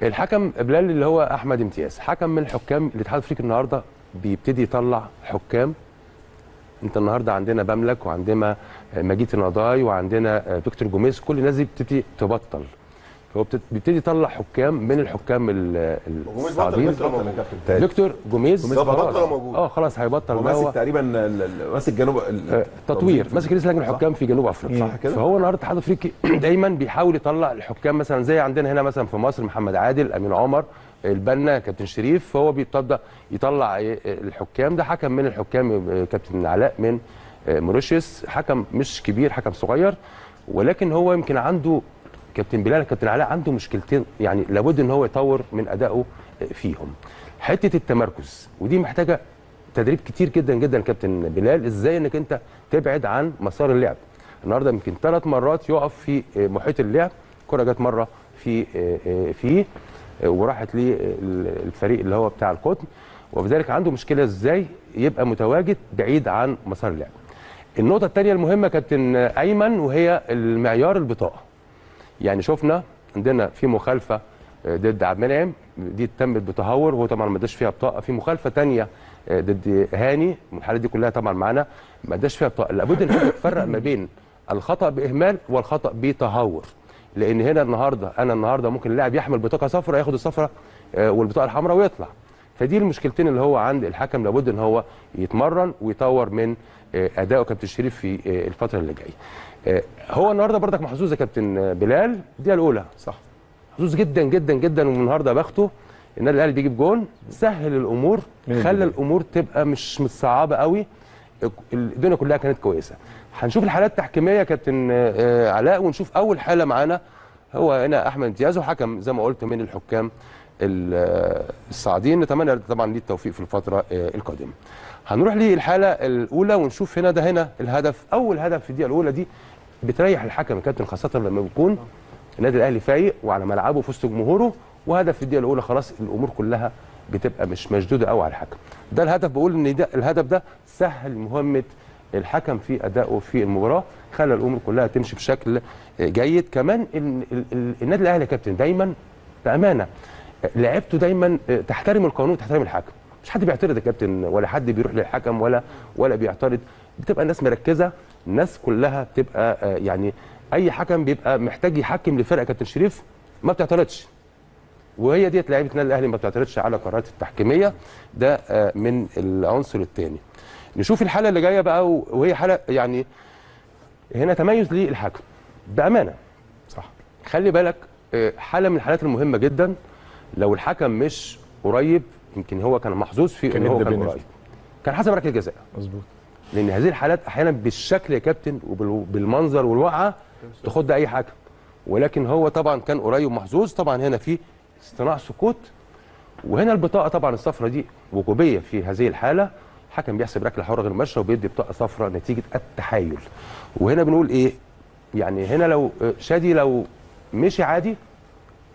الحكم بلال اللي هو احمد امتياز، حكم من الحكام الاتحاد الافريقي النهارده بيبتدي يطلع حكام. انت النهارده عندنا بملك وعندنا مجيد النضاي وعندنا فيكتور جوميز، كل الناس دي بتبتدي تبطل. فهو بيبتدي يطلع حكام من الحكام الصاعدين. فيكتور جوميز خلاص خلاص هيبطل. هو ماسك تقريبا ماسك جنوب التطوير، ماسك رئيس لجنه الحكام في جنوب افريقيا، صح كده. فهو النهارده الاتحاد الافريقي دايما بيحاول يطلع الحكام، مثلا زي عندنا هنا مثلا في مصر محمد عادل، امين عمر، البنا، كابتن شريف. فهو بيبتدى يطلع الحكام. ده حكم من الحكام كابتن علاء من موريشيوس، حكم مش كبير، حكم صغير، ولكن هو يمكن عنده كابتن بلال، كابتن علاء عنده مشكلتين يعني لابد ان هو يطور من ادائه فيهم. حته التمركز، ودي محتاجه تدريب كتير جدا جدا. كابتن بلال ازاي انك انت تبعد عن مسار اللعب. النهارده يمكن 3 مرات يقف في محيط اللعب، الكره جت مره في وراحت للفريق اللي هو بتاع القطن، وبذلك عنده مشكله ازاي يبقى متواجد بعيد عن مسار اللعب. النقطه الثانيه المهمه كابتن ايمن، وهي المعيار البطاقه. يعني شفنا عندنا في مخالفه ضد عبد المنعم، دي تمت بتهور وهو طبعا ما اداش فيها بطاقه. في مخالفه ثانيه ضد هاني، الحالات دي كلها طبعا معانا ما اداش فيها بطاقه. لابد ان احنا نفرق ما بين الخطا باهمال والخطا بتهور، لان هنا النهارده ممكن اللاعب يحمل بطاقه صفراء، ياخد الصفراء والبطاقه الحمراء ويطلع. فدي المشكلتين اللي هو عند الحكم، لابد ان هو يتمرن ويطور من اداؤه كابتن شريف في الفتره اللي جايه. هو النهارده برضك محظوظ يا كابتن بلال، الدقيقه الاولى صح، محظوظ جدا جدا جدا. والنهارده بخته النادي الاهلي بيجيب جون، سهل الامور، خلى الامور تبقى مش متصعبه قوي، الدنيا كلها كانت كويسه. هنشوف الحالات التحكيميه يا كابتن علاء، ونشوف اول حاله معانا هو هنا احمد امتياز، وحكم زي ما قلت من الحكام الصاعدين. نتمنى طبعا ليه التوفيق في الفتره القادمه. هنروح للحاله الاولى ونشوف هنا الهدف، اول هدف في الدقيقه الاولى دي بتريح الحكم يا كابتن، خاصه لما بيكون النادي الاهلي فايق وعلى ملعبه في وسط جمهوره، وهدف في الدقيقه الاولى خلاص الامور كلها بتبقى مش مشدوده قوي على الحكم. ده الهدف، بقول ان ده الهدف ده سهل مهمه الحكم في ادائه في المباراه، خلى الامور كلها تمشي بشكل جيد. كمان النادي الاهلي يا كابتن دايما بامانه لعبته دايما تحترم القانون وتحترم الحكم، مش حد بيعترض يا كابتن، ولا حد بيروح للحكم ولا بيعترض. بتبقى الناس مركزه، الناس كلها بتبقى يعني اي حكم بيبقى محتاج يحكم لفرقه كابتن شريف ما بتعترضش، وهي ديت لعيبه النادي الاهلي ما بتعترضش على قرارات التحكيميه. ده من العنصر الثاني. نشوف الحاله اللي جايه بقى، وهي حاله يعني هنا تميز للحكم بامانه، صح. خلي بالك حاله من الحالات المهمه جدا، لو الحكم مش قريب، يمكن هو كان محظوظ في ان هو كان قريب، كان حسب ركله الجزاء مظبوط. لان هذه الحالات احيانا بالشكل يا كابتن وبالمنظر والوقعه تاخد اي حكم، ولكن هو طبعا كان قريب ومحظوظ. طبعا هنا في اصطناع سكوت، وهنا البطاقه طبعا الصفراء دي وجوبيه في هذه الحاله. الحكم بيحسب ركله حره غير مباشره وبيدي بطاقه صفراء نتيجه التحايل. وهنا بنقول ايه يعني، هنا لو شادي لو مشي عادي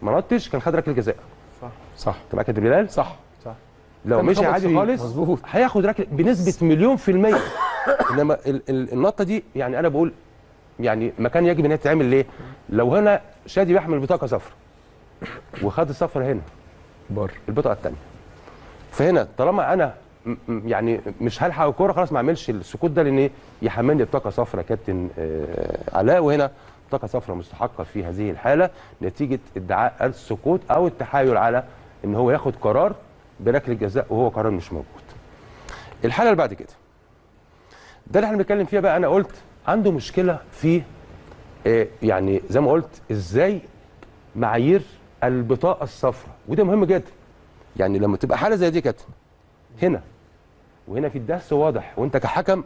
ما نطش كان خد ركله جزاء، صح انت معاك يا بلال؟ صح لو مشي عادي خالص مظبوط هياخد ركله بنسبه مليون في الميه. انما النطه دي يعني انا بقول يعني ما كان يجب ان هي تتعمل. ليه؟ لو هنا شادي بيحمل بطاقه صفراء وخد الصفراء هنا بره البطاقه الثانيه، فهنا طالما انا يعني مش هلحق الكوره خلاص ما اعملش السكوت ده، لان يحملني بطاقه صفراء كابتن علاء. وهنا بطاقه صفراء مستحقه في هذه الحاله نتيجه ادعاء السكوت او التحايل على ان هو ياخد قرار بركله جزاء وهو قرار مش موجود. الحاله اللي بعد كده ده اللي احنا بنتكلم فيها بقى. انا قلت عنده مشكله في يعني زي ما قلت ازاي معايير البطاقه الصفراء، وده مهم جدا. يعني لما تبقى حاله زي دي كده هنا وهنا في الدهس واضح، وانت كحكم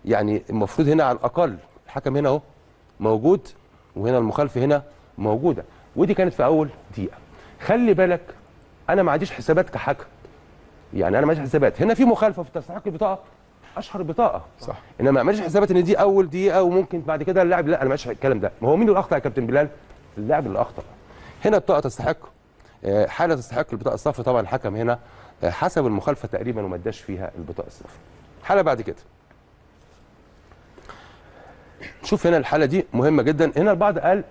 يعني المفروض هنا على الاقل الحكم هنا اهو موجود، وهنا المخالفه هنا موجوده، ودي كانت في اول دقيقه. خلي بالك انا ما عنديش حسابات كحكم، يعني انا ما عنديش حسابات هنا في مخالفه في تستحق البطاقه، اشهر بطاقه صح، انما ما عملش حسابات ان دي اول دقيقه وممكن بعد كده اللاعب، لا انا ما عملش الكلام ده. ما هو مين اللي اخطا يا كابتن بلال؟ اللاعب اللي اخطا. هنا البطاقه تستحق، حاله تستحق البطاقه الصفراء، طبعا الحكم هنا حسب المخالفه تقريبا وما اداش فيها البطاقه الصفراء. حاله بعد كده شوف هنا الحاله دي مهمه جدا. هنا البعض قال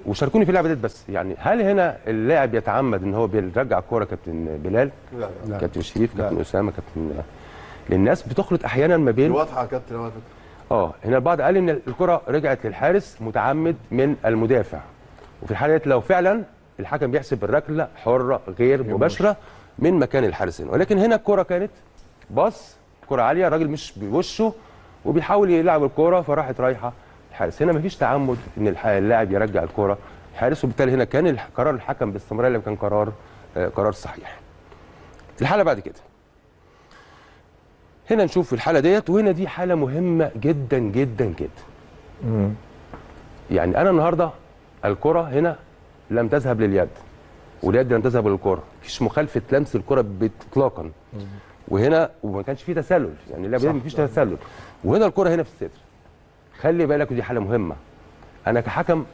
وشاركوني في اللعبه ديت، بس يعني هل هنا اللاعب يتعمد ان هو بيرجع الكوره؟ كابتن بلال، لا. كابتن شريف، كابتن اسامه، كابتن، للناس بتخلط احيانا ما بين واضحه يا كابتن على فكره. هنا البعض قال ان الكره رجعت للحارس متعمد من المدافع، وفي الحاله ديت لو فعلا الحكم بيحسب الركله حره غير مباشره من مكان الحارس هنا، ولكن هنا الكره كانت باص، كره عاليه، الراجل مش بوشه وبيحاول يلعب الكره فراحت رايحه الحارس. هنا مفيش تعمد ان اللاعب يرجع الكره الحارس، وبالتالي هنا كان قرار الحكم باستمرار اللي كان قرار صحيح. الحاله بعد كده هنا نشوف الحاله ديت، وهنا دي حاله مهمه جدا جدا جدا. يعني انا النهارده الكره هنا لم تذهب لليد، واليد لم تذهب للكره، مفيش مخالفه لمس الكره اطلاقا، وهنا وما كانش فيه تسلل، يعني اللعبه دي مفيش تسلل، وهنا الكره هنا في الصدر. خلي بالك ودي حاله مهمه، انا كحكم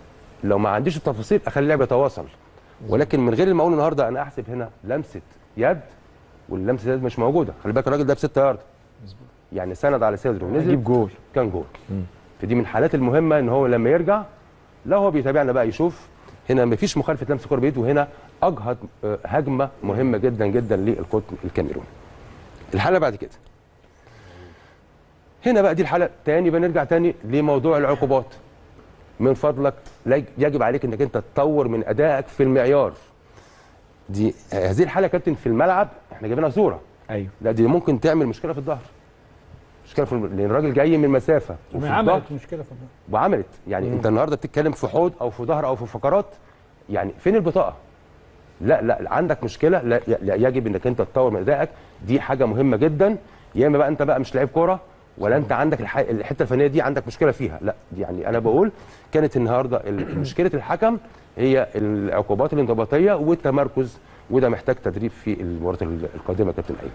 لو ما عنديش التفاصيل اخلي اللعب يتواصل، ولكن من غير المقاول النهارده انا احسب هنا لمسه يد، واللمسه يد مش موجوده. خلي بالك الراجل ده ب 6 يارد، يعني سند على صدره ونزل يجيب جول، كان جول. فدي من الحالات المهمه ان هو لما يرجع، لو هو بيتابعنا بقى يشوف هنا مفيش مخالفه لمس كره بايده، وهنا اجهض هجمه مهمه جدا جدا للقطن الكاميروني. الحاله بعد كده هنا بقى دي الحاله تاني، بنرجع تاني لموضوع العقوبات. من فضلك يجب عليك انك انت تطور من ادائك في المعيار. دي هذه الحاله يا كابتن في الملعب احنا جايبينها صوره، ايوه، لا دي ممكن تعمل مشكله في الظهر، مشكله لان الراجل جاي من مسافه عملت مشكله في الظهر وعملت، يعني انت النهارده بتتكلم في حوض او في ظهر او في فقرات، يعني فين البطاقه؟ لا عندك مشكله، لا يجب انك انت تطور من ادائك، دي حاجه مهمه جدا. يا اما بقى انت بقى مش لعيب كوره، ولا انت عندك الحته الفنيه دي عندك مشكله فيها، لا يعني انا بقول كانت النهارده مشكله الحكم هي العقوبات الانضباطيه والتمركز، وده محتاج تدريب في المباريات القادمه يا كابتن ايمن.